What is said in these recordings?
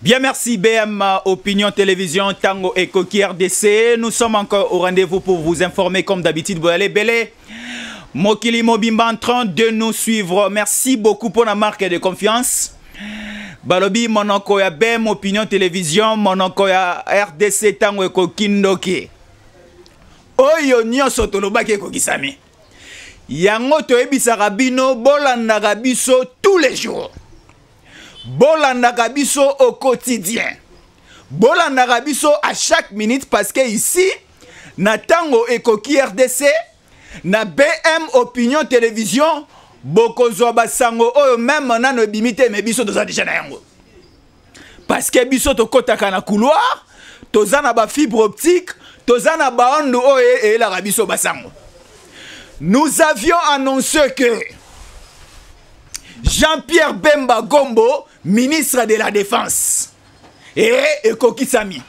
Bien, merci BM Opinion Télévision, Tango et Koki RDC. Nous sommes encore au rendez-vous pour vous informer comme d'habitude. Vous allez belé. Mokili Mobimba en train de nous suivre. Merci beaucoup pour la marque de confiance. Balobi monoko ya BM Opinion Télévision, monoko ya RDC Tango et Koki Ndoki. Oyo nyonso tolobaki kokisami. Yango toyebisaka bino bolandaka biso tous les jours. Bolandaka biso au quotidien. Bolandaka biso à chaque minute parce que ici, na Tango Ekoki RDC, na BM Opinion Télévision, bokozwa basango oyo même nano bimite mais biso toza déjà na yango. Parce que biso tokotaka na couloir, toza na ba fibre optique, toza na ba onde oyo e la biso basango. Nous avions annoncé que Jean-Pierre Bemba Gombo, ministre de la Défense, et Ekoki Sami.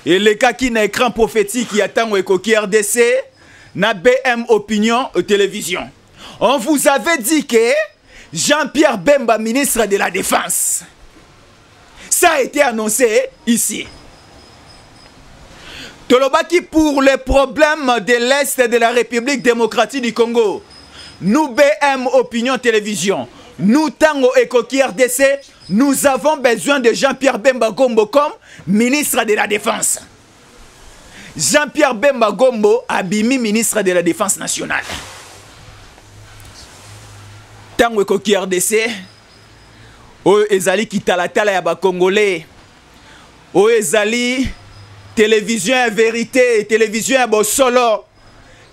Et le cas qui n'a écran prophétique qui attend Ekoki RDC, na BM Opinion Télévision. On vous avait dit que Jean-Pierre Bemba, ministre de la Défense, ça a été annoncé ici. Tolobaki pour les problèmes de l'Est de la République démocratique du Congo. Nous, BM Opinion Télévision, nous, Tango Ekoki RDC, nous avons besoin de Jean-Pierre Bemba Gombo comme ministre de la Défense. Jean-Pierre Bemba Gombo, abimi ministre de la Défense nationale. Tango Ekoki RDC, Oyo Ezali Kitalatala Yaba Congolais, Oyo Ezali télévision vérité, télévision solo,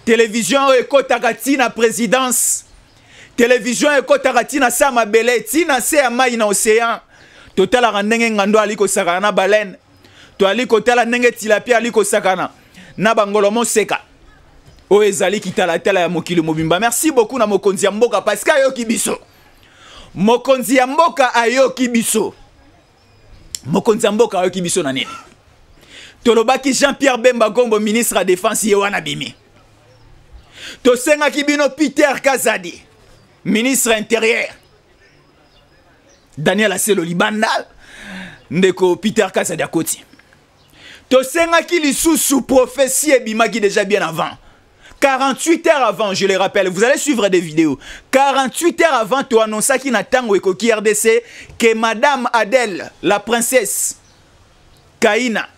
télévision ekotakatina présidence, télévision ekotakatina sama belé, tina se amai na océan, total randenge ngando aliko sakana baleine, to aliko tala ndenge tilapia aliko sakana, na bangolomo seka. O ezali kitalatala ya mokili mobimba. Merci beaucoup na mokonzi ya mboka parce que ayoki biso. Mokonzi ya mboka ayoki biso. Mokonzi ya mboka ayoki biso na nini? Tolobaki Jean-Pierre Bemba Gombo, ministre de la Défense, Yewana Bimi. Tosenga Kibino Peter Kazadi, ministre intérieur. Daniel Asselo Libanda, Ndeko Peter Kazadi à côté. Tosenga Kilisou sous prophétie et Bimaki déjà bien avant. 48 heures avant, je le rappelle, vous allez suivre des vidéos. 48 heures avant, tu annonces qu'il y a Tango Ekoki RDC que Madame Adèle, la princesse Kaina,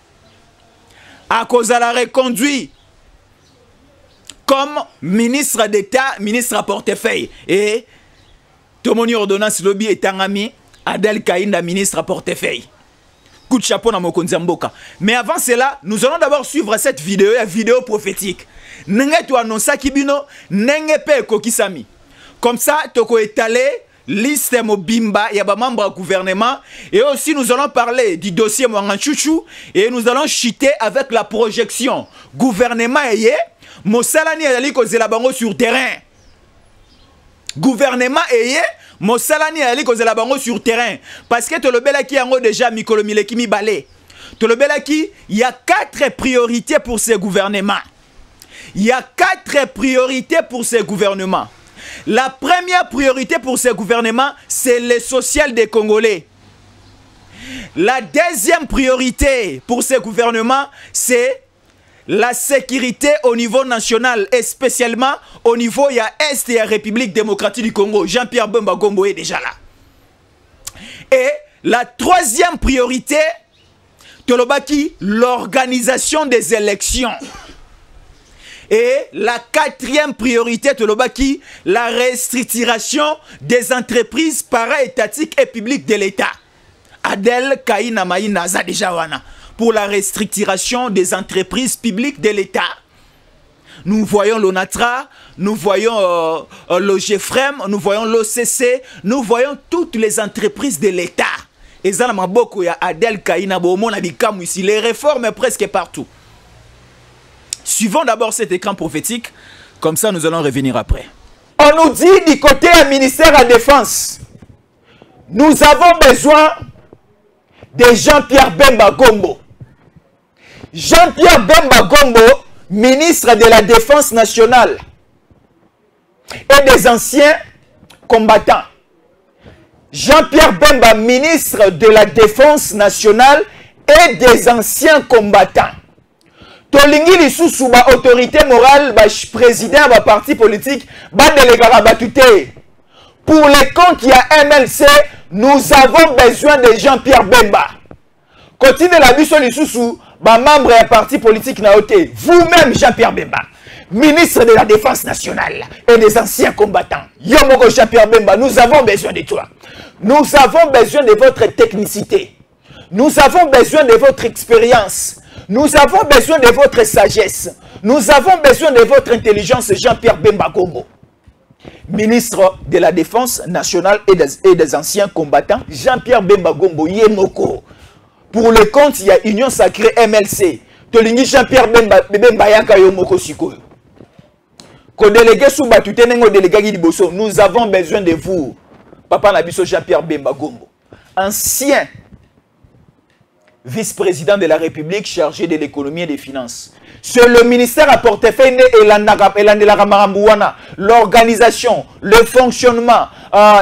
à cause de la reconduit comme ministre d'État, ministre à portefeuille. Et Tomoni ordonnance lobby est un ami, Adel Kainda, ministre à portefeuille. Coup de chapeau dans mon Mboka. Mais avant cela, nous allons d'abord suivre cette vidéo, la vidéo prophétique. Nenge tu annonces Kibino, Nenge pe Kokisami. Comme ça, toko étalé liste Mobimba, il y a des membres du gouvernement. Et aussi, nous allons parler du dossier Mwanganchouchou. Et nous allons chuter avec la projection. Gouvernement ayé, Mossalani Ali Kozelabango sur terrain. Gouvernement ayé, Mossalani Ali Kozelabango sur terrain. Parce que Tolobelaki yango déjà Mikolo Milekimi Balé. Tolobelaki, il y a 4 priorités pour ce gouvernement. Il y a 4 priorités pour ce gouvernement. La première priorité pour ce gouvernement, c'est le social des Congolais. La deuxième priorité pour ce gouvernement, c'est la sécurité au niveau national et spécialement au niveau de l'Est et de la République démocratique du Congo. Jean-Pierre Bemba Gombo est déjà là. Et la troisième priorité, Tolobaki, l'organisation des élections. Et la quatrième priorité, Tolobaki, la restructuration des entreprises para-étatiques et publiques de l'État. Adel Kaina Maïna Zadejawana. Pour la restructuration des entreprises publiques de l'État. Nous voyons l'ONATRA, nous voyons l'OGFREM, nous voyons l'OCC, nous voyons toutes les entreprises de l'État. Et ça, beaucoup, il y a Adel Kaina Bomona Bikamu ici, les réformes presque partout. Suivons d'abord cet écran prophétique, comme ça nous allons revenir après. On nous dit du côté du ministère de la Défense, nous avons besoin de Jean-Pierre Bemba Gombo. Jean-Pierre Bemba Gombo, ministre de la Défense nationale et des anciens combattants. Jean-Pierre Bemba, ministre de la Défense nationale et des anciens combattants. Tolingi lisusu ba autorité morale, ba président, ba parti politique, ba délégué batute. Pour les comptes, il y a MLC, nous avons besoin de Jean-Pierre Bemba. Continue la biso lisusu, ba membre du parti politique naote. Vous-même, Jean-Pierre Bemba, ministre de la Défense nationale et des anciens combattants. Yomoko Jean-Pierre Bemba, nous avons besoin de toi. Nous avons besoin de votre technicité. Nous avons besoin de votre expérience. Nous avons besoin de votre sagesse. Nous avons besoin de votre intelligence, Jean-Pierre Bemba Gombo. Ministre de la Défense nationale et des anciens combattants, Jean-Pierre Bemba Gombo, Yemoko. Pour le compte, il y a Union Sacrée MLC. Tolingi Jean-Pierre Bemba Yaka Yomoko Sikoyo. Délégué sous Batute, délégué Liboso, nous avons besoin de vous. Papa Nabiso Jean-Pierre Bemba Gombo, ancien vice-président de la République chargé de l'économie et des finances. C'est le ministère à portefeuille l'organisation, le fonctionnement,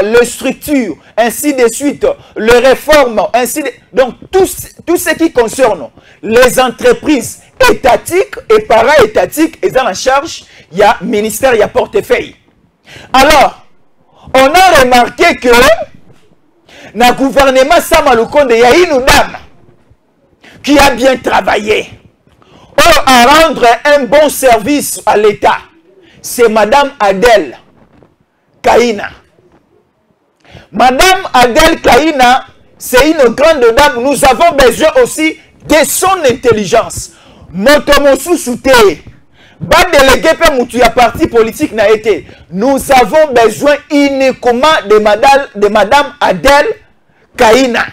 les structures, ainsi de suite, les réformes, ainsi de... Donc, tout ce qui concerne les entreprises étatiques et para-étatiques, et dans la charge, il y a ministère, il y a portefeuille. Alors, on a remarqué que dans le gouvernement Samalukonde, il y a une dame qui a bien travaillé à rendre un bon service à l'État. C'est Madame Adèle Kaina. Madame Adèle Kaina, c'est une grande dame. Nous avons besoin aussi de son intelligence. Motomosu Souté, bas délégué pour Moutuya parti politique n'a été. Nous avons besoin uniquement de Madame Adèle Kaina.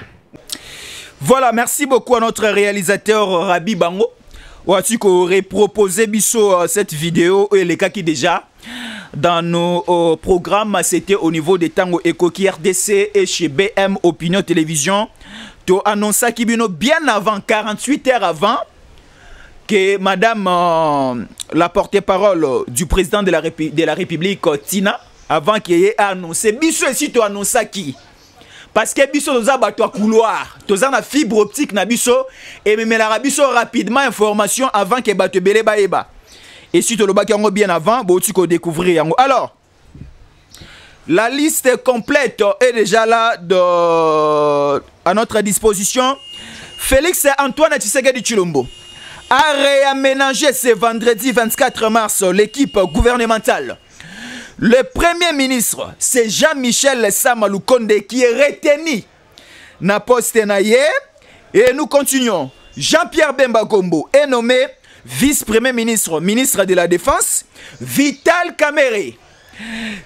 Voilà, merci beaucoup à notre réalisateur Rabi Bango. Voici qu'on aurait proposé biso cette vidéo et les cas qui déjà dans nos programmes, c'était au niveau des Tango Ekoki RDC et chez BM Opinion Télévision. Tu annonces Kibino bien avant, 48 heures avant, que Madame la porte-parole du président de la République, Tina, avant qu'il ait annoncé, biso ici tu annonces qui? Parce que biso toza bato couloir, toza na fibre optique na biso et même la biso rapidement information avant que bato belé baeba. Et si tu le baki yango bien avant, bo tu ko découvrir yango. Alors, la liste complète est déjà là à notre disposition. Félix Antoine Tshisekedi Tshilombo a réaménagé ce vendredi 24 mars l'équipe gouvernementale. Le premier ministre, c'est Jean-Michel Samalukonde qui est retenu na poste naye. Et nous continuons. Jean-Pierre Bemba Gombo est nommé vice-premier ministre, ministre de la Défense. Vital Kamerhe,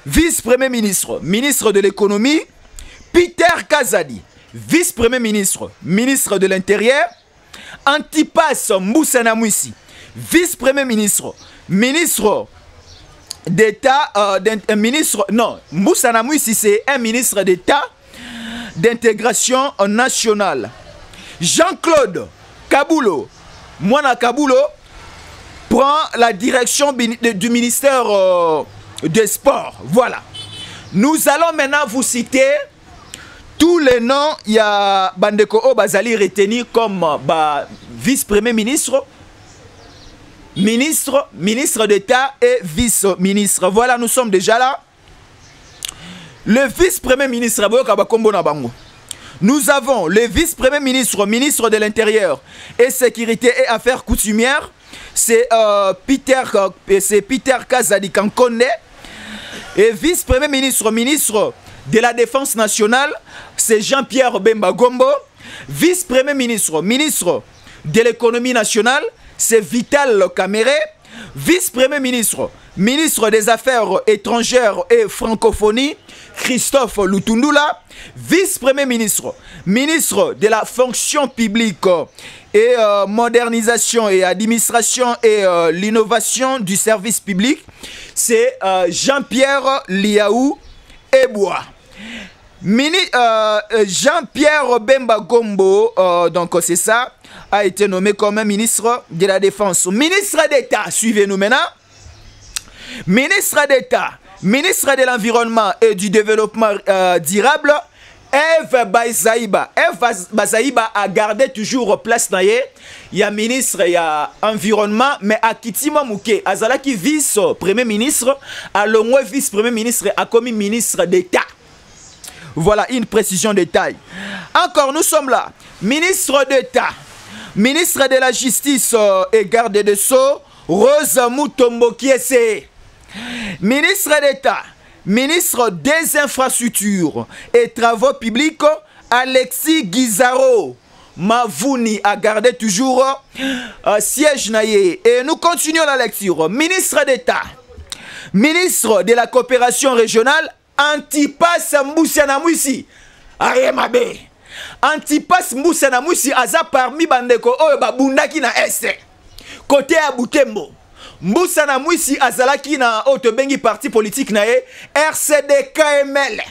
vice-premier ministre, ministre de l'économie. Peter Kazadi, vice-premier ministre, ministre de l'Intérieur. Antipas Moussanamuisi, vice-premier ministre, ministre d'État, non, Moussa Namuisi, c'est un ministre d'État d'intégration nationale. Jean-Claude Kaboulo, Mwana Kaboulo, prend la direction du ministère des Sports. Voilà. Nous allons maintenant vous citer tous les noms. Il y a Bandeko Obazali retenu comme vice-premier ministre. Ministre d'État et vice-ministre. Voilà, nous sommes déjà là. Le vice-premier ministre, nous avons le vice-premier ministre, ministre de l'Intérieur et Sécurité et Affaires coutumières. C'est Peter Kazadi Kankonde. Et vice-premier ministre, ministre de la Défense nationale, c'est Jean-Pierre Bemba Gombo. Vice-premier ministre, ministre de l'économie nationale, c'est Vital Kamerhe. Vice-premier ministre, ministre des Affaires étrangères et francophonie, Christophe Lutundula. Vice-premier ministre, ministre de la fonction publique et modernisation et administration et l'innovation du service public, c'est Jean-Pierre Liaou Eboa. Jean-Pierre Bemba Gombo, donc c'est ça, a été nommé comme ministre de la Défense. Ministre d'État, suivez-nous maintenant. Ministre d'État, ministre de l'Environnement et du Développement durable, Eve Bazaïba a gardé toujours place na ye. Il y a ministre, il y a environnement, mais à Kitima Mouké, Azalaki vice-premier ministre, à Longwe vice-premier ministre, a commis ministre d'État. Voilà une précision de taille. Encore, nous sommes là. Ministre d'État, ministre de la Justice et garde de Sceaux, Rose Mutombo Kiese. Ministre d'État, ministre des Infrastructures et Travaux Publics, Alexis Guizaro. Mavouni a gardé toujours siège naïe. Et nous continuons la lecture. Ministre d'État, ministre de la Coopération Régionale, Antipas Moussianamouissi. Ayemabe. Antipas Moussianamouissi aza parmi bandeko oyo babundaki na este. Côté à Butembo. Moussianamouissi azalaki na otobengi parti politique nae RCD-KML.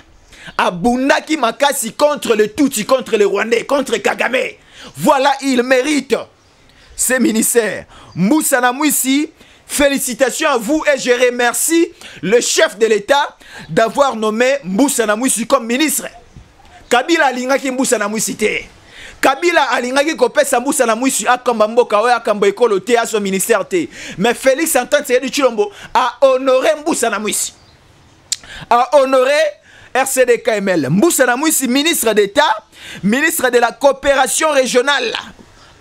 Abundaki makasi contre le Tutsi, contre le Rwandais, contre Kagame. Voilà, il mérite ces ministères. Moussianamouissi, félicitations à vous et je remercie le chef de l'État d'avoir nommé Moussianamouissi comme ministre. Kabila alingaki Moussianamouissi te. Kabila alingaki kopesa Moussianamouissi akamba mboka oyo akamba ekolo te à son ministère te. Mais Félix Antoine Tshisekedi Tshilombo a honoré Moussianamouissi. A honoré RCD-KML. Moussianamouissi, ministre d'État, ministre de la Coopération Régionale.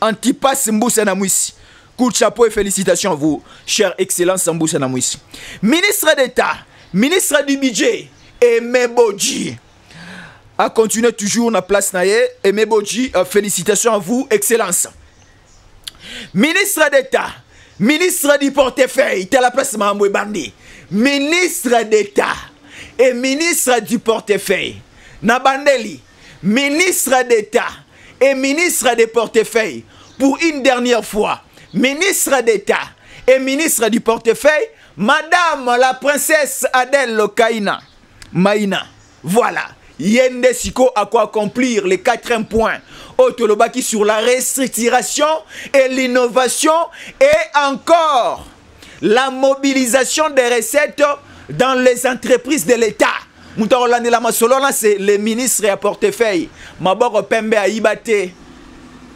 Antipas Moussianamouissi. Coup de chapeau et félicitations à vous, chère excellence Moussianamouissi. Ministre d'État, ministre du budget, Aimé Bodji. A continué toujours na place naye. Aimé Bodji, félicitations à vous, excellence. Ministre d'État, ministre du portefeuille, t'es à la place Mahamboué Bandi. Ministre d'État et ministre du portefeuille. Nabandeli, ministre d'État et ministre des portefeuilles. Pour une dernière fois, ministre d'État et ministre du portefeuille, Madame la princesse Adèle Kaina Maïna. Voilà. Yende Siko a quoi accomplir les 4e points. Otolobaki sur la restructuration et l'innovation et encore la mobilisation des recettes dans les entreprises de l'État. C'est le ministre à portefeuille. Maboro Pembe a Ibate.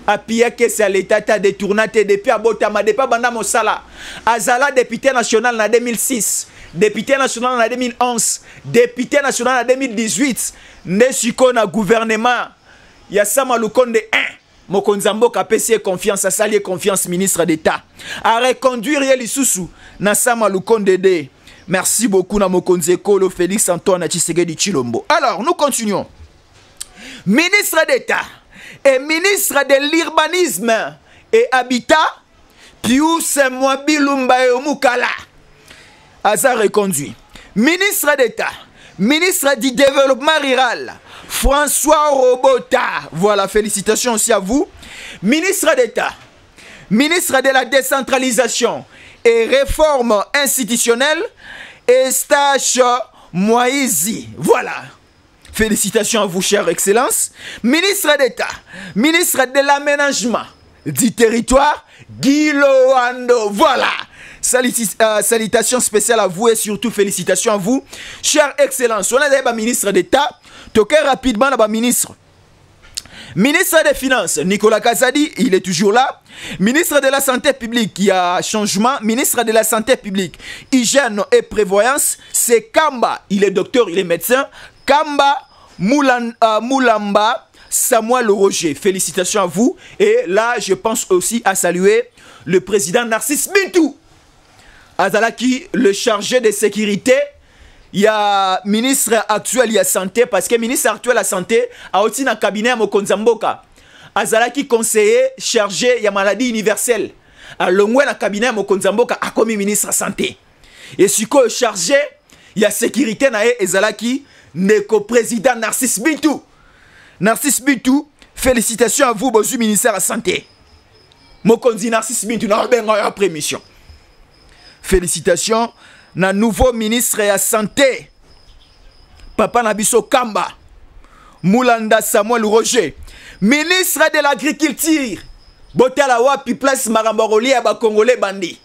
Apia que c'est l'État a détourné depuis Abotama, depuis Banda Mosala. Azala, député national en 2006. Député national en 2011, député national en 2018, Nesiko na gouvernement, Yassama Lukonde 1, Mokonzambo Kapesi confiance, à salier confiance ministre d'État, à reconduire Yelisusu, Nassama Lukonde 2. Merci beaucoup na Mokonzeko, le Félix Antoine Tshisekedi Tshilombo. Alors, nous continuons. Ministre d'État et ministre de l'urbanisme et habitat, Pius Mwabilumba Mukala. Azar reconduit. Ministre d'État, ministre du développement rural, François Robota. Voilà, félicitations aussi à vous. Ministre d'État, ministre de la décentralisation et réforme institutionnelle, Eustache Moïsi. Voilà. Félicitations à vous, chère excellence. Ministre d'État, ministre de l'aménagement du territoire, Guy Loando. Voilà. Salutations spéciales à vous et surtout félicitations à vous, chère excellence. On a des ministres d'État, toquez rapidement là-bas ministre. Ministre des Finances, Nicolas Kazadi, il est toujours là. Ministre de la Santé publique, il y a changement. Ministre de la Santé publique, Hygiène et Prévoyance, c'est Kamba, il est docteur, il est médecin. Kamba Moulamba Samuel Roger, félicitations à vous. Et là, je pense aussi à saluer le président Narcisse Bintou. Azalaki, le chargé de sécurité, il y a ministre actuel, il y a santé, parce que ministre actuel à santé a aussi un cabinet à Mokonzamboka. Azalaki conseiller chargé, il y a maladie universelle. À l'ongwe na cabinet à Mokonzamboka a commis ministre santé. Et si quoi chargé, il y a sécurité na Azalaki, neko président Narcisse Bintou. Narcisse Bintou, félicitations à vous, bonjour ministère à santé. Mokonzi Narcisse Bintou, n'a pas après mission. Félicitations, na nouveau ministre à santé, Papa Nabiso Kamba, Moulanda Samuel Roger, ministre de l'agriculture, Botala Wapi, place Marambaroli à Congolais Bandi,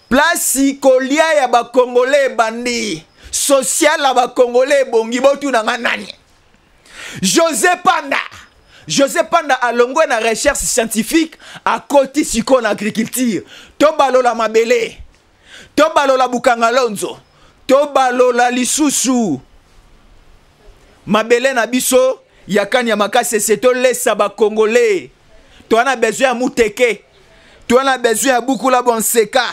place Kolia à Congolais Bandi, social à Congolais Bongi Botu na Manani. José Panda. José Panda a longué na recherche scientifique à côté siko en agriculture. To balola mabele. To balola bukangalonzo. To balola lisusu. Mabele na biso yakani ya makase c'est to lesa ba congolais. To ana besoin ya muteke. To ana besoin ya beaucoup la bonseka.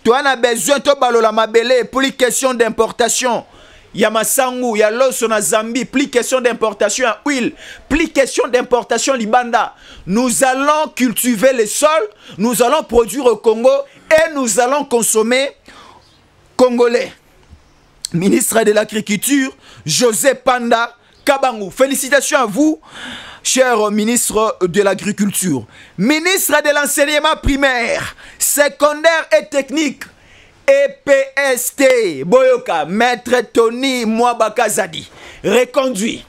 To ana besoin to balola mabele pour les questions d'importation. Ya masangu, ya loso na Zambie, plus question d'importation à huile, plus question d'importation libanda. Nous allons cultiver les sols, nous allons produire au Congo et nous allons consommer congolais. Ministre de l'Agriculture, José Panda Kabangou. Félicitations à vous, cher ministre de l'Agriculture. Ministre de l'Enseignement primaire, secondaire et technique. EPST, Boyoka, Maître Tony Mwabakazadi, reconduit.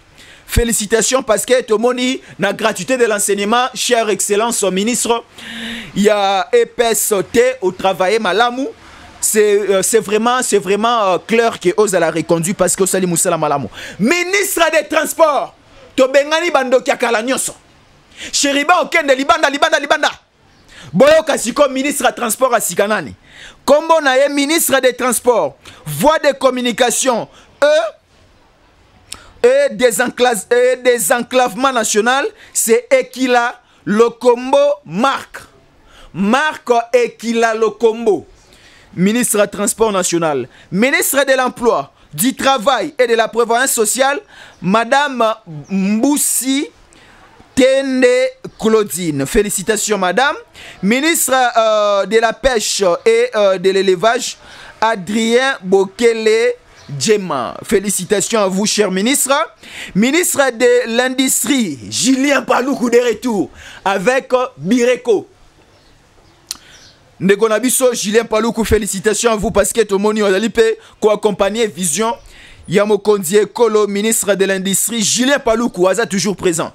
Félicitations parce que tout le monde na gratuité de l'enseignement, chère excellence au ministre. Il y a EPST au travail Malamu. C'est vraiment clair que ose la reconduit parce que Sali Moussala Malamu. Ministre des Transports, Tobengani Bando Kiakala Nyoso. Chériba Okende Libanda. Boyoka Siko, ministre des Transports à Sikanani. Kombo na ministre des Transports, voie de communication et désenclavement national, c'est Ekila Lokombo Marc Ekila Lokombo, ministre des Transports national. Ministre de l'Emploi, du Travail et de la Prévoyance sociale, Madame Mboussi Tende Claudine. Félicitations madame. Ministre de la Pêche et de l'Élevage, Adrien Bokele Djema. Félicitations à vous, cher ministre. Ministre de l'Industrie, Julien Paloukou de retour avec Bireko. Negonabiso, Julien Paloukou, félicitations à vous parce que tout le monde a accompagné Vision. Yamokondi Ekolo, ministre de l'Industrie, Julien Paloukou, a toujours présent.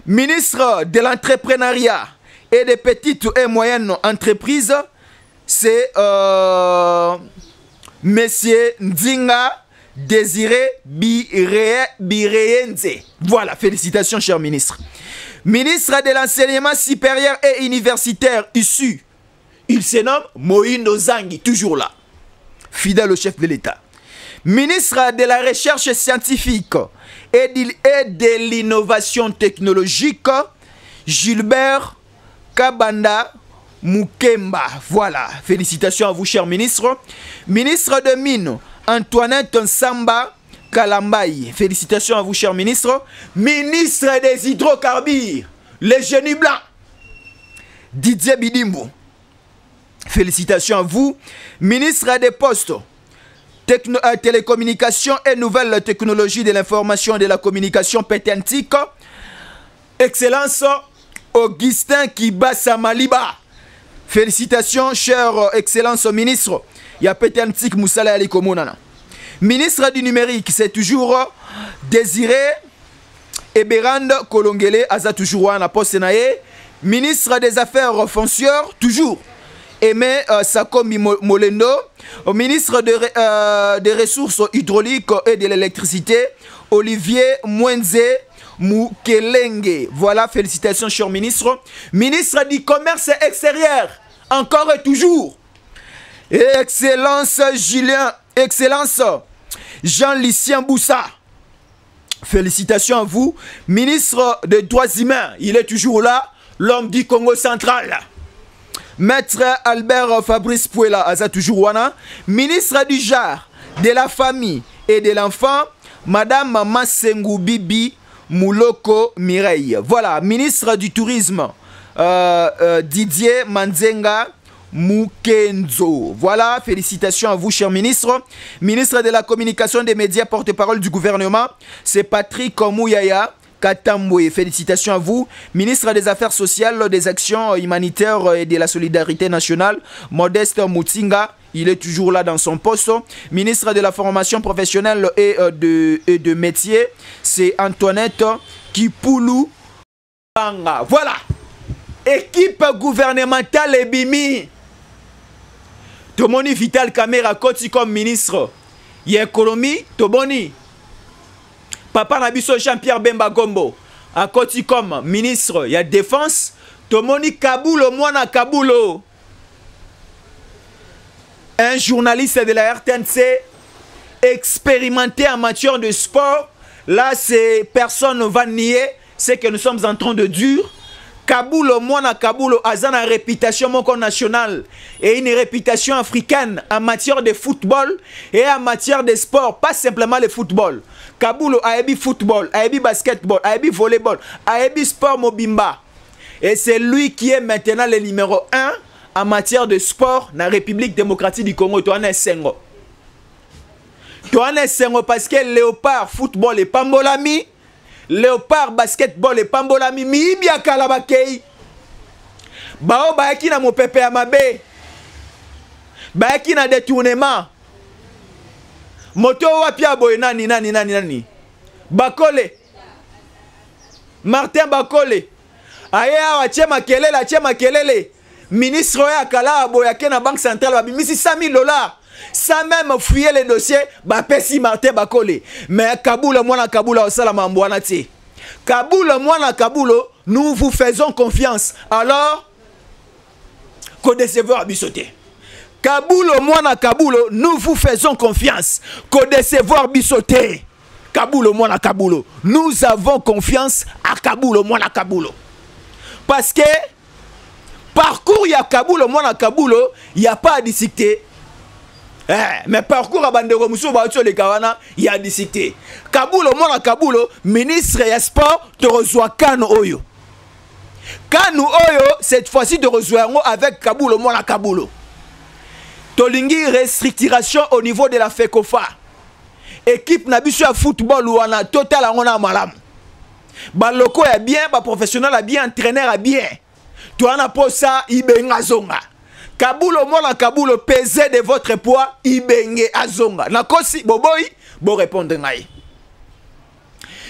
Ministre de l'Entrepreneuriat et des petites et moyennes entreprises, c'est Monsieur Ndinga Désiré Bireyenze. Voilà, félicitations, cher ministre. Ministre de l'Enseignement supérieur et universitaire issu, il se nomme Moïno Zangi, toujours là, fidèle au chef de l'État. Ministre de la Recherche scientifique et de l'innovation technologique, Gilbert Kabanda Mukemba. Voilà, félicitations à vous, cher ministre. Ministre de Mines, Antoinette Nsamba Kalambaye. Félicitations à vous, cher ministre. Ministre des Hydrocarbures, les génies blancs, Didier Bidimbo. Félicitations à vous. Ministre des Postes, télécommunications et nouvelles technologies de l'information et de la communication pétentique, Excellence Augustin Kibasa Maliba. Félicitations, cher Excellence au ministre. Il y a pétentique Moussala Ali Komonana. Ministre du numérique, c'est toujours Désiré Eberande Kolongele Aza toujours na poste nae. Ministre des Affaires foncières, toujours Aimé Sakomi Molendo. Au ministre des Ressources hydrauliques et de l'électricité, Olivier Mwenze Moukelenge. Voilà, félicitations, cher ministre. Ministre du Commerce extérieur, encore et toujours. Excellence Jean-Lucien Boussa. Félicitations à vous. Ministre des Droits humains, il est toujours là, l'homme du Congo central. Maître Albert Fabrice Pouela, Aza toujours wana. Ministre du genre, de la famille et de l'enfant, Madame Masengu Bibi Mouloko Mireille. Voilà, ministre du tourisme, Didier Manzenga Mukenzo. Voilà, félicitations à vous, cher ministre. Ministre de la communication des médias, porte-parole du gouvernement, c'est Patrick Mouyaya Katamboué. Félicitations à vous. Ministre des Affaires sociales, des actions humanitaires et de la solidarité nationale, Modeste Moutinga. Il est toujours là dans son poste. Ministre de la formation professionnelle et de métier, c'est Antoinette Kipoulou. Voilà. Équipe gouvernementale et Bimi. Tomoni Vital Kamera Koti comme ministre. Il y a économie, Toboni. papa Nabiso Jean-Pierre Bemba Gombo à côté comme ministre il y a défense Tomoni Kabulo Mwana Kabulo, un journaliste de la RTNC expérimenté en matière de sport. Là, personne ne va nier ce que nous sommes en train de dire. Kabulo Mwana Kabulo a une réputation nationale et une réputation africaine en matière de football et en matière de sport, pas simplement le football. Kabulo a ébi football, a ébi basketball, a ébi volleyball, a ébi sport mobimba. Et c'est lui qui est maintenant le numéro 1 en matière de sport dans la République démocratique du Congo. Toane Sengo. Toane Sengo parce que Léopard football et pambolami. Léopard basketball et pambolami. Mi bien kalabakei. Bao baaki na mo pepe amabe. Baaki na détournement. Moto wapia boy nani. Bakole. Martin Bakole. Aye awa chema kelele. Ministre ya kala boyake na banque centrale babimisi $100,000 sans même fouiller les dossiers ba pesi Martin Bakole. Mais Kabulo mwana Kabulo osala mambwana ti. Kabulo mwana Kabulo, nous vous faisons confiance. Alors ko décevoir bisoté. Kabulo mwana Kabulo, nous vous faisons confiance. Ko décevoir bisoté. Kabulo mwana Kabulo, nous avons confiance à Kabulo mwana Kabulo. Parce que parcours ya Kabulo mwana Kabulo, il n'y a pas à discuter. Mais parcours à Bandero Moussou Baoutio le Kawana, il y a discuter. Kabulo mwana Kabulo, ministre ya sport, te reçoit Kano Oyo. Kano Oyo, cette fois-ci te reçoit avec Kabulo mwana Kabulo. Tolingi restriction au niveau de la FECOFA. Équipe Nabiso à football ou en a total en a malam. Baloko est bien, ba professionnel est bien, entraîneur est bien. Toi na posa ibenga zonga. Kabulo mwana Kabulo pesez de votre poids ibenge azonga. Na kosi boboy bo répondre ngai.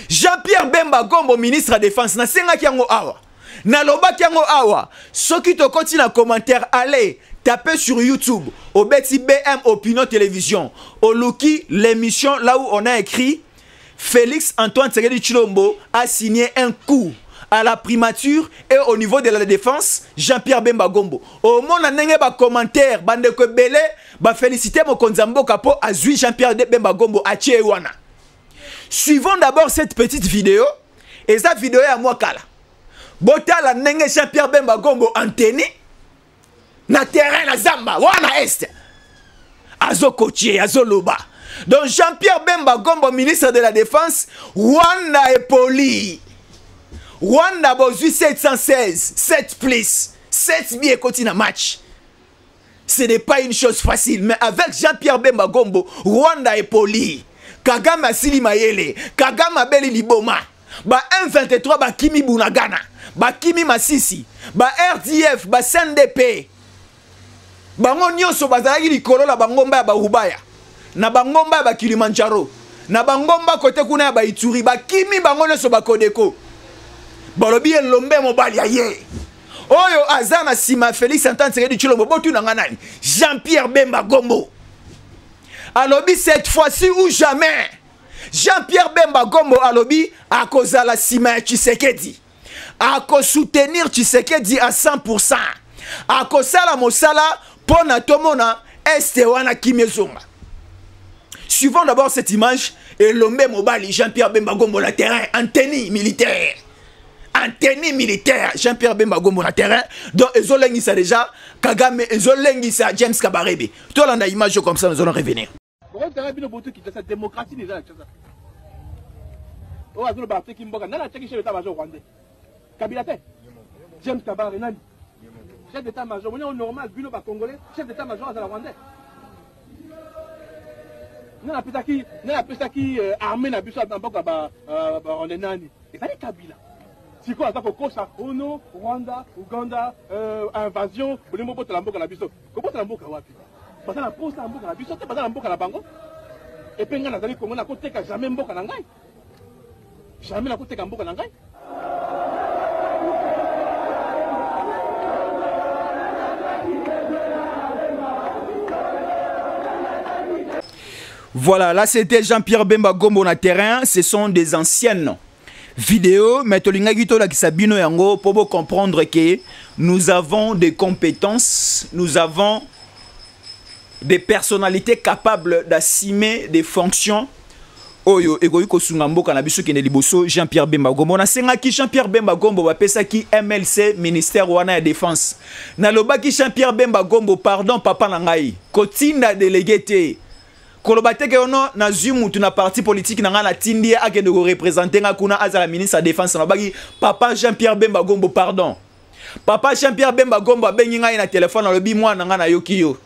Jean-Pierre Bemba Gombo ministre de la défense na senga kiango awa. Na loba kiango awa. Soki to koti na commentaire allez tapez sur YouTube au Betty BM Opinion Télévision. Au Luki l'émission là où on a écrit Félix Antoine Tshisekedi Tshilombo a signé un coup à la primature et au niveau de la défense, Jean-Pierre Bemba Gombo. Au monde, on a un commentaire, bande que belé, ba féliciter mon konzambo kapo a zui Jean-Pierre Bemba Gombo a Tchewana. Suivons d'abord cette petite vidéo et cette vidéo est à moi kala. Bota la nenge Jean-Pierre Bemba Gombo anteni na terrain na Zamba, wana est. Azo coaché, azo loba. Donc Jean-Pierre Bemba Gombo, ministre de la Défense, Rwanda est poli. Rwanda bozui 716, 7 plus, 7 billets continue à match. Ce n'est pas une chose facile, mais avec Jean-Pierre Bemba Gombo, Rwanda est poli. Kagame Asili Mayele, Kagame Beli Liboma, ba M23 ba Kimi Bunagana, ba Kimi Masisi, ba RDF, ba CNDP. Bango nyonso bazalaki likolo la bangomba ba Rubaya. Na bangomba ba Kilimanjaro, na bangomba kote kuna ya ba Ituri, ba Kimi bango nyonso ba Kodeko. Balobi elombe mobali ya ye. Oyo azana sima Félix Antoine Tshisekedi Tshilombo botu na nganani Jean-Pierre Bemba Gombo. Alobi cette fois-ci ou jamais. Jean-Pierre Bemba Gombo alobi a causa la sima Tshisekedi. A ko soutenir Tshisekedi à 100%. A causa la mosala pona tomona este wana kimezonga. Suivons d'abord cette image et l'homme mobile Jean-Pierre Bemba Gombo la terrain en tenue militaire. En tenue militaire, Jean-Pierre Bemba Gombo na terrain. Donc, ils ont l'engissé déjà. Kagame, ils ont l'engissé James Kabarebe. Tout le monde a une image comme ça, nous allons revenir. Cette démocratie déjà. Oh, azul bateau qui mboka. Nana cheki chef d'état-major rwandais. Kabila te. James Kabarebe nani. Chef d'état-major. On est normal, bulo ba congolais. Chef d'état-major à la rwandais. Nana pesa qui armée na biso na mboka ba rwandais nani. Et ça est Kabila. Si quoi, ça faut ça, Ono, Rwanda, Uganda, invasion, vous voulez m'emporter la mboka la biso. Comment la mboka wapi? Parce que la pose la mboka la biso, c'est pas la mboka la bango. Et puis on a dit comment on a côté que jamais mboka la ngai. Jamais la côté que mboka la ngai. Voilà, là c'était Jean-Pierre Bemba Gombo na terrain. Ce sont des anciennes vidéos. Mais tolinga gito la kisabino yango pour comprendre que nous avons des compétences, nous avons des personnalités capables d'assumer des fonctions. Oyo egoyi kosunga mboka na biso kende liboso Jean-Pierre Bemba Gombo na senga ki Jean-Pierre Bemba Gombo bapesa ki MLC ministère wana ya défense na lobaki Jean-Pierre Bemba Gombo pardon papa na ngai kotinda délégué te koloba te ke ono na zumu tuna parti politique na nga na tindi akende ko représenter nga kuna azala ministre ya défense na baki papa Jean-Pierre Bemba Gombo pardon papa Jean-Pierre Bemba Gombo abengi ngai na téléphone na lobi mwana nga na yoki yo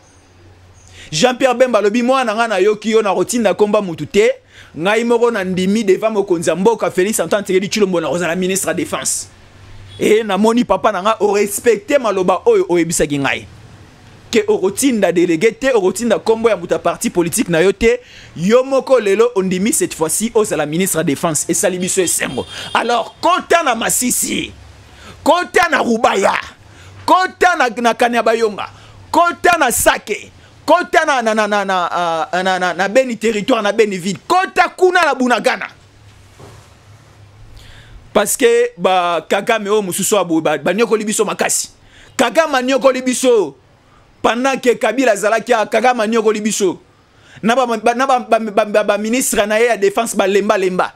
Jean-Pierre Bemba lobi mwana nga na yoki yo na rotinda komba mutu te ngai moko na ndimi devant mokonzi mboka Félix Antoine Tshisekedi Tshilombo na kozala ministre de défense et na moni papa na nga o respecter maloba oyo oyebisaki ngai ke orotinda délégué te orotinda kombo ya muta parti politique na yo te yo moko lelo ondimi cette fois-ci ozala ministre de défense et sali biso esengo alors kota na Masisi kota na Rubaya kota na Kanyabayonga kota na Sake kota na Beni territoire na Beni ville kota kuna na Bunagana parce que ba Kagame o mususu abo ba nyoko libiso makasi Kagame nyoko libiso pendant que Kabila zalaki Kagame nyoko libiso na ba ministre na ya défense ba lemba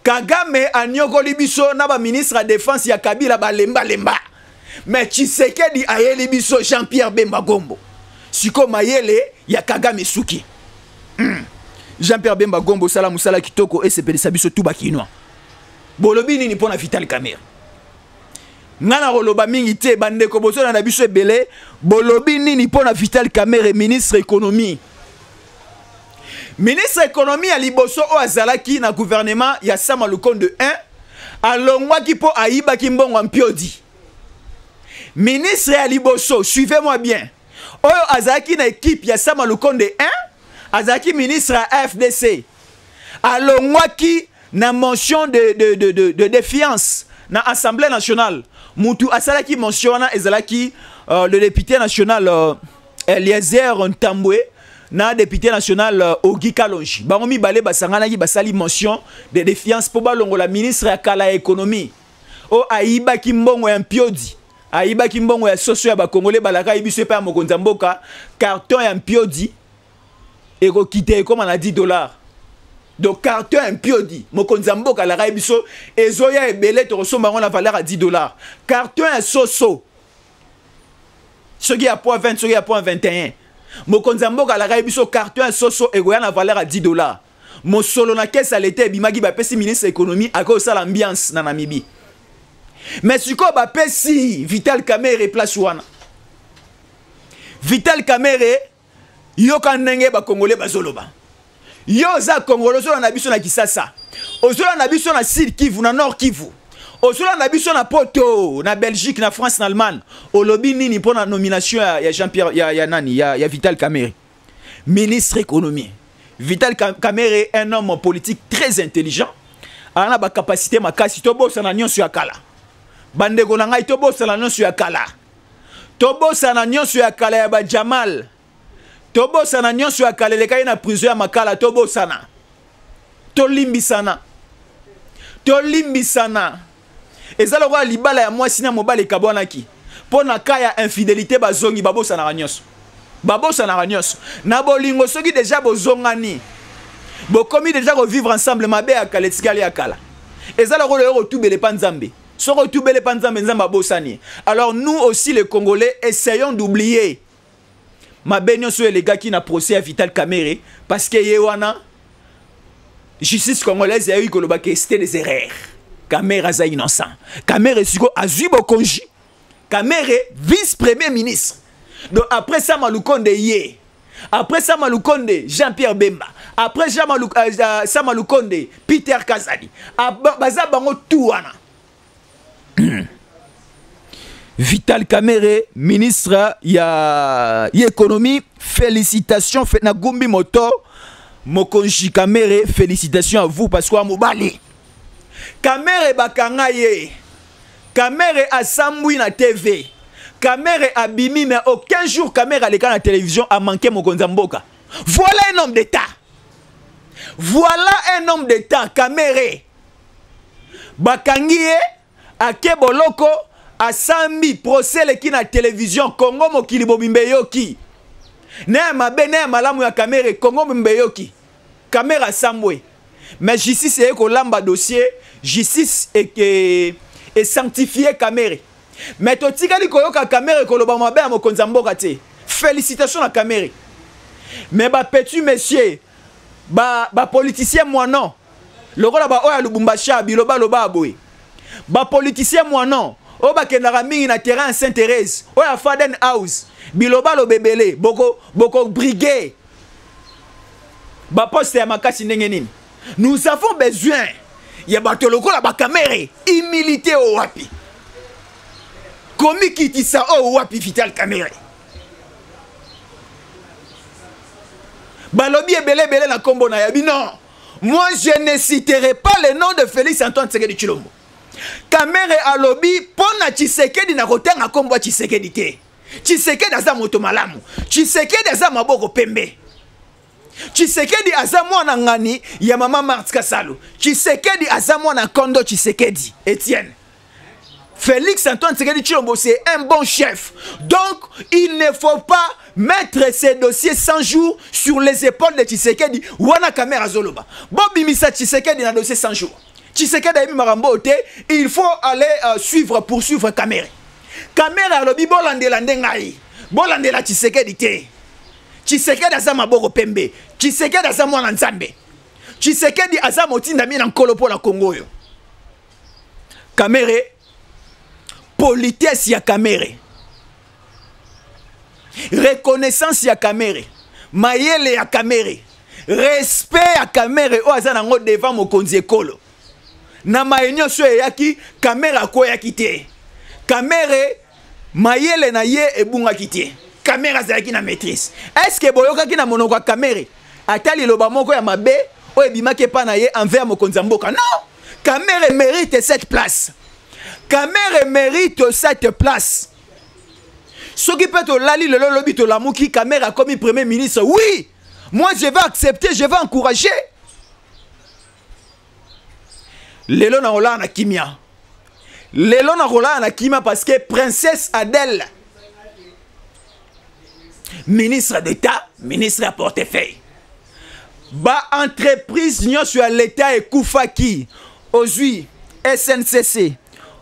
Kagame anyoko libiso na ba ministre ya défense ya Kabila ba lemba mais Tshisekedi ayeli biso Jean-Pierre Bemba Gombo siko mayele ya Kagame suki Jean-Pierre Bemba Gombo sala musala kitoko et sepelisa biso tuba kinwa bolobi nini pona Vital Kamerhe ngana roloba mingi te bandeko bozona na biso ebele bolobi nini pona Vital Kamerhe ministre économie ya liboso o azalaki na gouvernement ya Sama Lukonde 1 alongwaki po ayibaki mbongo mpiodi ministre ya liboso suivez-moi bien oyo azaki na équipe ya Sama Lukonde 1 azaki ministre à FDC alongwaki na mention de défiance na Assemblée nationale mutu asalaki mention na ezalaki le député national Eliezer Ntambwe na député national Ogi Kalonji bango mibale basangana ki basali mention de défiance po balongola ministre ya kala économie o ayibaki mbongo ya mpiodi ayibaki mbongo ya soso ya bakongole balaka ibiso pa mokonza mboka carton ya mpiodi eko kite comme on a $10 donc carton ya mpiodi mokonza mboka la ibiso ezoya ebele to resomba on la valeur à $10 carton ya soso soki ya point 20 soki ya point 21 mokonza mboka la ibiso carton ya soso egoya na valeur à $10 mosolo na kesa l'été bimagi ba pesi ministre économie ako sala ambiance na Namibie. Mais si quoi si Vital Kamerhe place wana Vital Kamerhe yo kanenge ba congolais bazoloba yo za congolais zo na biso na Kisasa ozola na biso na Sud Kivu na Nord Kivu ozola na biso na Poto na Belgique na France na Allemagne olobi nini pour la nomination ya Jean-Pierre ya nani ya Vital Kamerhe ministre économie. Vital Kamerhe est un homme politique très intelligent a ba capacité makasi to bossa na nyonso ya kala bandeko na ngai to bossa na nyonso ya kala to bossa na nyonso ya kala ya ba Jamal to bossa na nyonso ya kala lekai na prison ya makala to bossa na to limbisana ezalo kwa libala ya mwasi na mobali kabonaki pona kaya infidélité bazongi babossa na nyonso na bolingo soki déjà bozongani bokomi déjà ko vivre ensemble mabe ya kala tsikali ya kala ezalo ko le retoubele panzambe soko tubele panzambe nzamba bosani. Alors nous aussi les Congolais essayons d'oublier ma benyo sur les gars qui n'a procès à Vital Kamerhe parce que yewana justice congolaise a eu que c'était des erreurs. Kamerhe a innocent. Kamerhe siko azubo konji. Kamerhe vice-premier ministre. Donc après ça Malukonde yé. Après ça Malukonde Jean-Pierre Bemba. Après ça Malukonde Peter Kazadi. Baza bango touana. Vital Kamerhe, ministre ya économie, félicitations fait na Gumbi Moto, Mokonji Kamerhe, félicitations à vous parce que mobali. Kamerhe bakanga ye. Kamerhe a samboui na TV. Kamerhe a bimi mais aucun jour Kamerhe a l'écran la télévision a manqué Mokonza Mboka. Voilà un homme d'État. Voilà un homme d'État, Kamere. Bakangie, Ake Boloko, a Sambi, procès qui na télévision, Congo Mokili Bobimbeyoki. Ne mabe ne malamu ya Kamere, Congo Bobimbeyoki. Kamera Samwe. Mais justice est que lamba dossier, justice est sanctifié Kamere. Mais to tika di koyoka Kamere ko loba mabe ya mokonza mboka te. Félicitations à Kamere. Mais ba petit monsieur, ba politicien moi non. Lokola ba oya Lubumbashi biloba loba aboy. Ba politicien moi non. O ba kendara mingi na terrain Sainte-Thérèse. Oya Faden House. Biloba lo bebele. Boko briguer. Ba poste ya makasi ndenge nini. Nous avons besoin. Ya bato lokola ba Kamere. Humilité au wapi. Komi kitisa au wapi Vital Kamere. Balobi ebele na kombo na yabi non. Moi je ne citerai pas le nom de Félix Antoine Tshisekedi Tshilombo. Kamere alobi pona Tshisekedi na kotenga kombo Tshisekedi te. Tshisekedi aza moto malamu. Tshisekedi aza maboko pembe. Tshisekedi aza mwana ngani ya mama Marthe Kasalo. Tshisekedi aza mwana Kondo Tshisekedi Etienne. Félix Antoine Tshisekedi Tshilombo c'est un bon chef. Donc il ne faut pas mettre ces dossiers 100 jours sur les épaules de Tshisekedi. Wana Kamera Zoloba. Bobi Misa Tshisekedi na dossier 100 jours. Tshisekedi aimi marambo te. Il faut aller poursuivre Kamera. Kamera lobi bolandela ndengai. Bolandela Tshisekedi te. Tshisekedi aza maboko pembe. Tshisekedi aza mwana nzambe. Tshisekedi aza motinda mina nkolo po na Kongo yo. Kamera politesse ya Kamera. Reconnaissance ya Kamere, mayele ya Kamere, respect ya Kamere o aza nango devant mokonzi ekolo. Na mayenyo so yaki Kamera ko yaki te. Kamere mayele na ye ebunga kite. Kamera zaki na maîtrise. Est-ce que boyoka ki na monoko ya Kamere atali loba moko ya mabe o ebimaki pa na ye envers mokonzi mboka? Non. Kamere mérite cette place. Kamere mérite cette place. Ce qui peut te lali le lobby to la mouki Kamera comme premier ministre, oui, moi je vais accepter, je vais encourager. Lelo na rola na kimia. Lelo na rola na kimia parce que princesse Adèle, ministre d'État, ministre à portefeuille. Ba entreprise nyo sur l'État et Koufaki, aujourd'hui SNCC,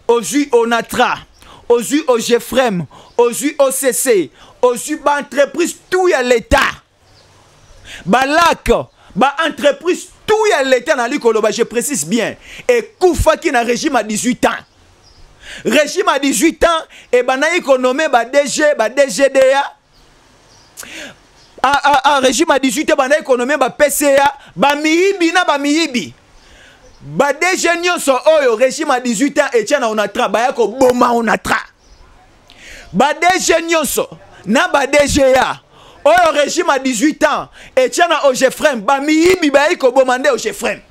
aujourd'hui Onatra, aujourd'hui OGFREM, aujourd'hui OCC, aujourd'hui ba entreprise tout ya l'État. Ba lac, ba entreprise tout ya l'État na likoloba, je précise bien. Et Koufaki na régime à 18 ans. Régime à 18 ans et ba na économie ba DG, ba DGDA. Régime à 18 ans ba na économie ba PCA, ba miyibi na ba miyibi. Ba DG nyonso oyo régime à 18 ans et tiana onatra ba yako boma onatra. Ba DG nyonso na ba DGA oyo régime à 18 ans et tiana OGFREM ba miyibi ba yako bomande OGFREM.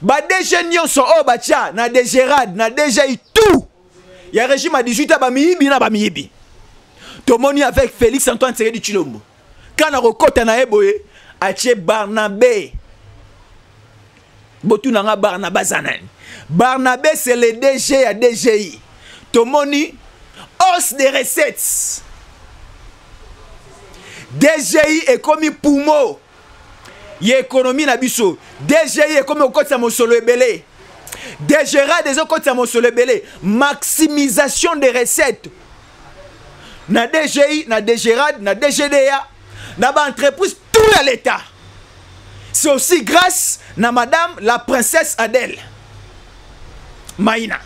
Ba DG nyonso oyo ba tia na DGRAD na DGI tout. Ya régime à 18 ans ba miyibi na ba miyibi. Tomoni avec Félix Antoine Tshisekedi Tshilombo. Quand on recota na eboye atie Barnabé. Botu nanga Barnabé zanani. Barnabé c'est le DG à DGI. Tomoni hausse des recettes. DGI est comme poumon. Y économie na biso. DGI est comme okotsa mosolo ebele. DGRA des okotsa mosolo ebele. Maximisation des recettes. Na DGI, na DGRAD, na DGDA, na ba entreprise tout à l'État. C'est aussi grâce à madame la princesse Adèle Maïna.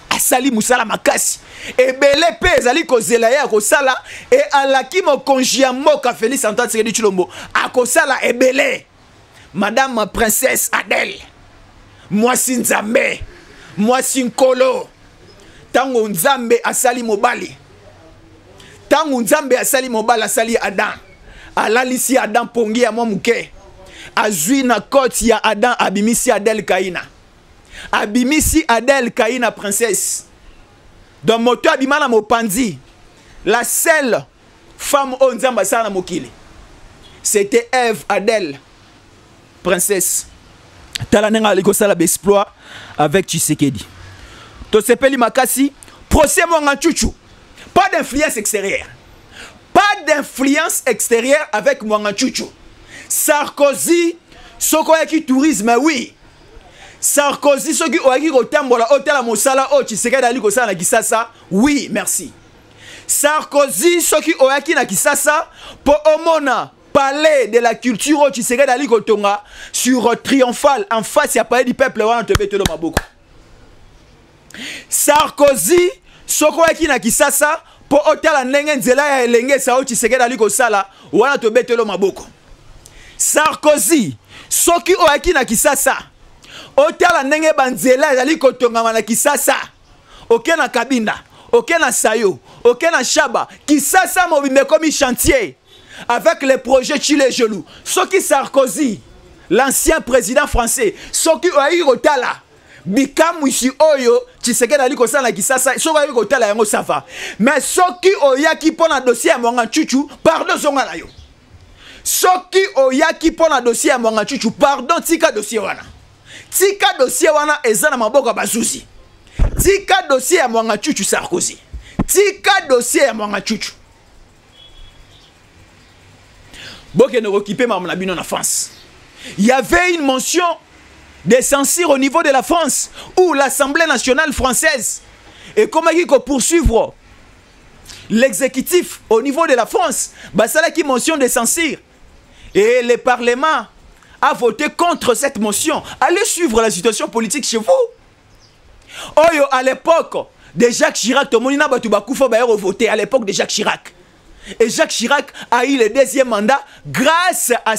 Asali Moussala Makasi. Et belé pe ezali kozela ya kosala et alaki mo konjia moka Félix Antoine Tshisekedi Tshilombo akosala ebele. Madame ma princesse Adèle. Moi Nzambe. Moi Nkolo. Tango Nzambe asali mobali. Tango Nzambe asali mobali asali Adam. Alalisi Adam pongi ya momuke. Azui na koti ya Adam abimisi Adèle Kaina. Abimisi Adèle Kaina princesse. Dans moto abimana mopandi. La seule femme o Nzamba sana mokili. c'était Ève Adèle, princesse. Talanenga alikosala exploit avec Tshisekedi. Tosepeli makasi, procès Mwanga Chuchu. Pas d'influence extérieure. Pas d'influence extérieure avec Mwanga Chuchu. Sarkozy, sokoyaki tourisme, oui. Sarkozy, soki oaki kotambola hôtel mosala o Tshisekedi alikosala na Kisasa, oui, merci. Sarkozy, soki oaki na Kisasa, po omona palais de la culture au Tshisekedi ali kotonga sur Triomphal en face ya palais du peuple wana te betelo maboko. Sarkozy soko yaki na Kisasa po otala ndenge nzela ya elenge sa au Tshisekedi ali kosala wana te betelo maboko. Sarkozy soki oyaki na Kisasa otala ndenge banzela ali kotonga na Kisasa oke na Kabinda oke na Sayo oke na Shaba Kisasa mobimbe komi chantier avec les projets Chile Gelou. Soki Sarkozy, l'ancien président français, Soki Oayi Rotala, Bikam Wishi Oyo, Tshisekedi ali kosala na Kisasa, Soki Oayi Rotala yango ça va. Mais Soki Oyaki pona dossier à Mwanga Chuchu, pardon zonga na yo. Soki Oyaki pona dossier à Mwanga Chuchu, pardon tika dossier wana. Tika dossier wana ezana maboko bazuzi. Tika dossier à Mwanga Chuchu Sarkozy. Tika dossier à Mwanga Chuchu. En France. Il y avait une mention de censure au niveau de la France où l'Assemblée nationale française et comment il faut poursuivre l'exécutif au niveau de la France. C'est là qui mention de censure et le Parlement a voté contre cette motion. Allez suivre la situation politique chez vous. Oyo à l'époque de Jacques Chirac, tout le monde a voté à l'époque de Jacques Chirac. Et Jacques Chirac a eu le deuxième mandat grâce à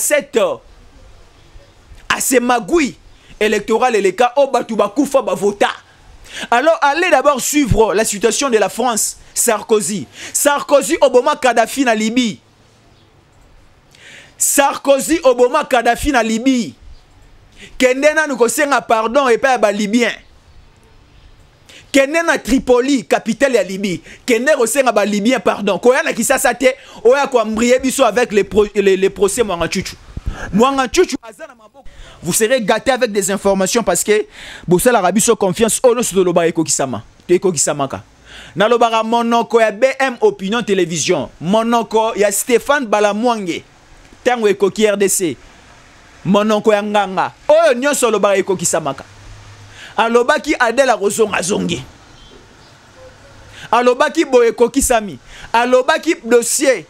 ces magouilles électorales et les cas au Batoubakoufo Bavota. Alors allez d'abord suivre la situation de la France. Sarkozy. Sarkozy Obama Kadhafi na Libye. Sarkozy Obama Kadhafi na Libye. Kendena nous kosenga pardon et pas ba Libyen. Kende na Tripoli, capitale ya Libye. Kende rosenga ba Libyen, pardon. Koya na Kisasa te, oya kwa mbriye biso avec les procès Mwanga Chuchu. Mwanga Chuchu azana maboko. Vous serez gâtés avec des informations parce que Bossel Arabi so confiance ono sur loba ekokisama. Te ekokisamaka. Na lobara monoko ya BM Opinion Télévision. Monoko ya Stéphane Balamwange. Tango ekoki RDC. Monoko ya Nganga. Oyo nyonso lobara ekokisamaka. Alobaki Adela Rozonga Zongi. Alobaki Boye Kokisami. Alobaki dossier.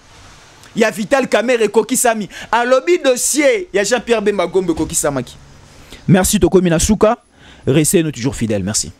Ya Vital Kamerhe Kokisami. Alobi dossier. Ya Jean-Pierre Bemba Gombe Kokisamaki. Merci Toko Minasuka. Restez nous toujours fidèles. Merci.